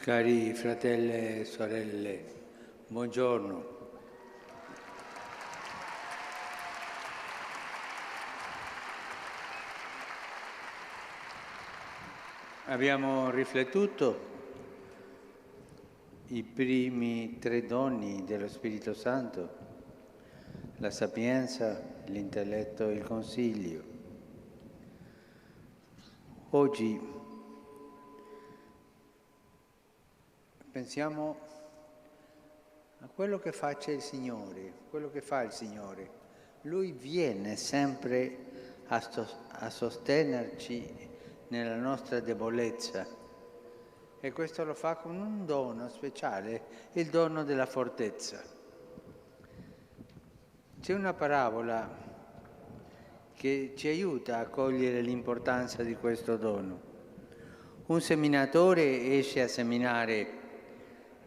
Cari fratelli e sorelle, buongiorno. Abbiamo riflettuto i primi 3 doni dello Spirito Santo, la sapienza, l'intelletto e il consiglio. Oggi pensiamo a quello che faccia il Signore, quello che fa il Signore. Lui viene sempre a sostenerci nella nostra debolezza e questo lo fa con un dono speciale, il dono della fortezza. C'è una parabola che ci aiuta a cogliere l'importanza di questo dono. Un seminatore esce a seminare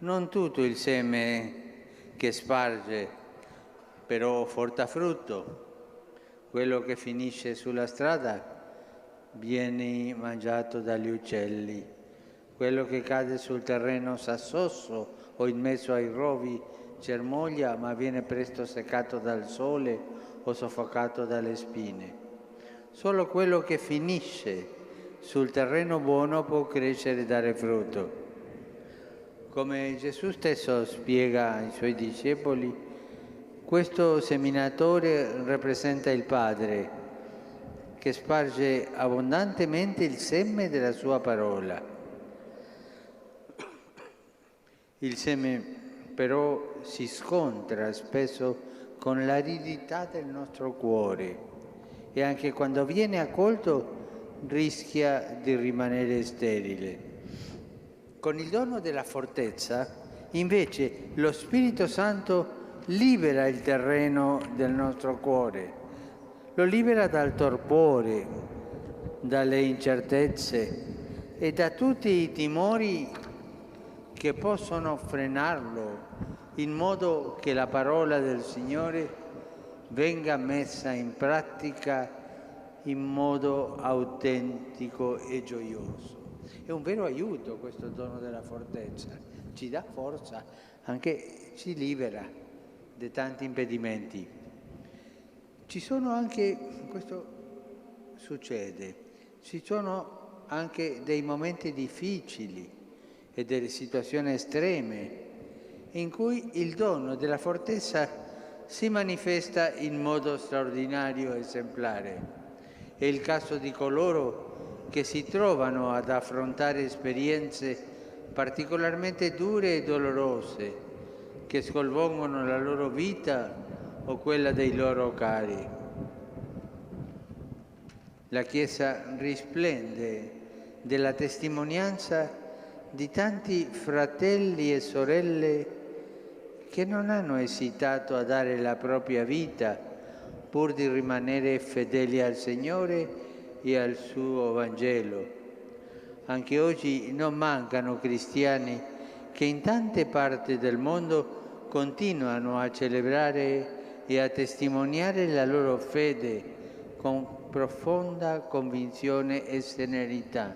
non tutto il seme che sparge, però porta frutto. Quello che finisce sulla strada viene mangiato dagli uccelli. Quello che cade sul terreno sassoso o in mezzo ai rovi germoglia, ma viene presto seccato dal sole o soffocato dalle spine. Solo quello che finisce sul terreno buono può crescere e dare frutto. Come Gesù stesso spiega ai Suoi discepoli, questo seminatore rappresenta il Padre che sparge abbondantemente il seme della Sua parola. Il seme però si scontra spesso con l'aridità del nostro cuore e anche quando viene accolto rischia di rimanere sterile. Con il dono della fortezza, invece, lo Spirito Santo libera il terreno del nostro cuore, lo libera dal torpore, dalle incertezze e da tutti i timori che possono frenarlo, in modo che la parola del Signore venga messa in pratica in modo autentico e gioioso. È un vero aiuto questo dono della fortezza, ci dà forza, anche ci libera da tanti impedimenti. Ci sono anche, questo succede, ci sono anche dei momenti difficili e delle situazioni estreme in cui il dono della fortezza si manifesta in modo straordinario e esemplare. È il caso di coloro che si trovano ad affrontare esperienze particolarmente dure e dolorose, che sconvolgono la loro vita o quella dei loro cari. La Chiesa risplende della testimonianza di tanti fratelli e sorelle che non hanno esitato a dare la propria vita pur di rimanere fedeli al Signore e al suo Vangelo. Anche oggi non mancano cristiani che in tante parti del mondo continuano a celebrare e a testimoniare la loro fede con profonda convinzione e serenità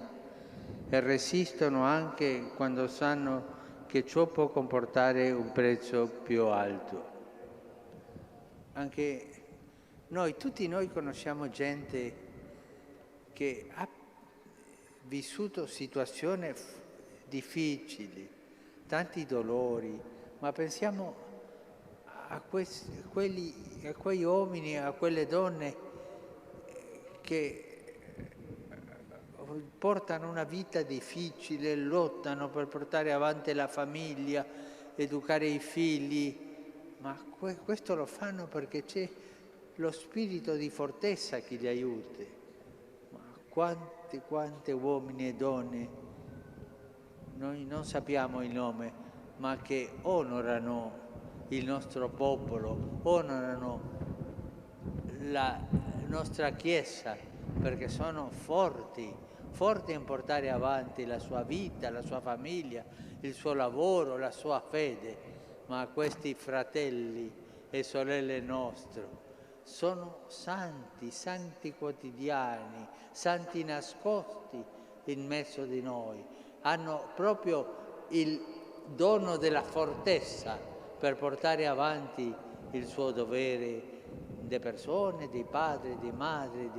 e resistono anche quando sanno che ciò può comportare un prezzo più alto. Anche noi, tutti noi conosciamo gente che ha vissuto situazioni difficili, tanti dolori, ma pensiamo a quei uomini, a quelle donne che portano una vita difficile, lottano per portare avanti la famiglia, educare i figli, ma questo lo fanno perché c'è lo spirito di fortezza che li aiuta. Ma quante uomini e donne, noi non sappiamo il nome, ma che onorano il nostro popolo, onorano la nostra Chiesa, perché sono forti in portare avanti la sua vita, la sua famiglia, il suo lavoro, la sua fede. Ma questi fratelli e sorelle nostri sono santi quotidiani, santi nascosti in mezzo di noi. Hanno proprio il dono della fortezza per portare avanti il suo dovere di persone, di padri, di madri,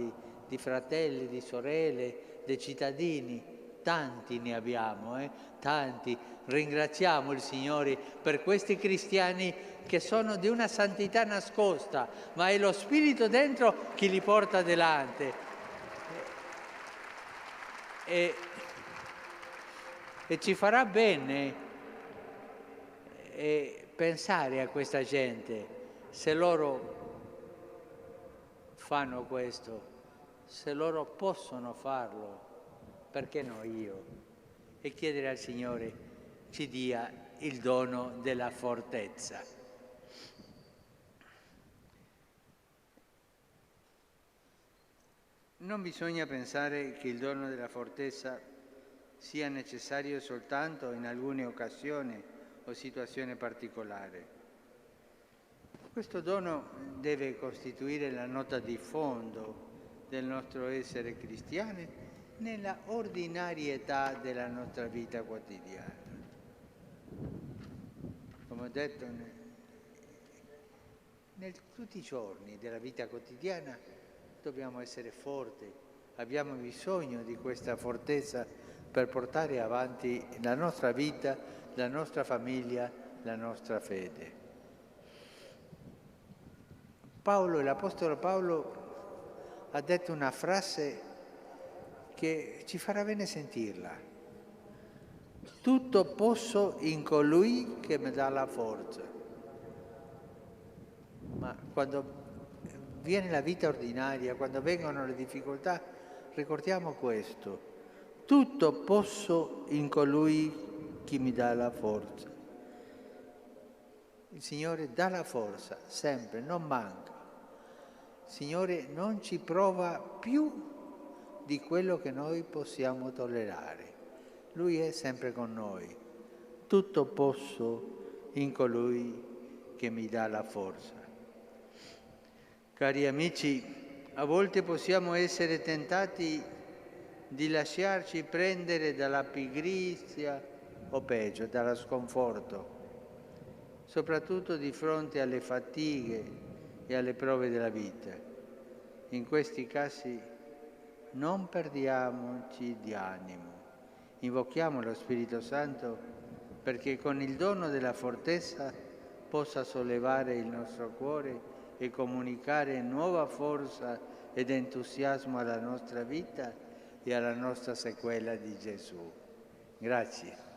di fratelli, di sorelle, dei cittadini. Tanti ne abbiamo, tanti. Ringraziamo il Signore per questi cristiani che sono di una santità nascosta, ma è lo Spirito dentro che li porta adelante. E ci farà bene pensare a questa gente, se loro fanno questo, se loro possono farlo, perché no io? E chiedere al Signore ci dia il dono della fortezza. Non bisogna pensare che il dono della fortezza sia necessario soltanto in alcune occasioni o situazioni particolari. Questo dono deve costituire la nota di fondo del nostro essere cristiani nella ordinarietà della nostra vita quotidiana. Come ho detto, tutti i giorni della vita quotidiana dobbiamo essere forti, abbiamo bisogno di questa fortezza per portare avanti la nostra vita, la nostra famiglia, la nostra fede. L'Apostolo Paolo ha detto una frase che ci farà bene sentirla. Tutto posso in colui che mi dà la forza. Ma quando viene la vita ordinaria, quando vengono le difficoltà, ricordiamo questo. Tutto posso in colui che mi dà la forza. Il Signore dà la forza, sempre, non manca. Il Signore non ci prova più di quello che noi possiamo tollerare. Lui è sempre con noi. Tutto posso in colui che mi dà la forza. Cari amici, a volte possiamo essere tentati di lasciarci prendere dalla pigrizia o peggio, dallo sconforto, soprattutto di fronte alle fatighe e alle prove della vita. In questi casi non perdiamoci di animo, invochiamo lo Spirito Santo perché con il dono della fortezza possa sollevare il nostro cuore e comunicare nuova forza ed entusiasmo alla nostra vita e alla nostra sequela di Gesù. Grazie.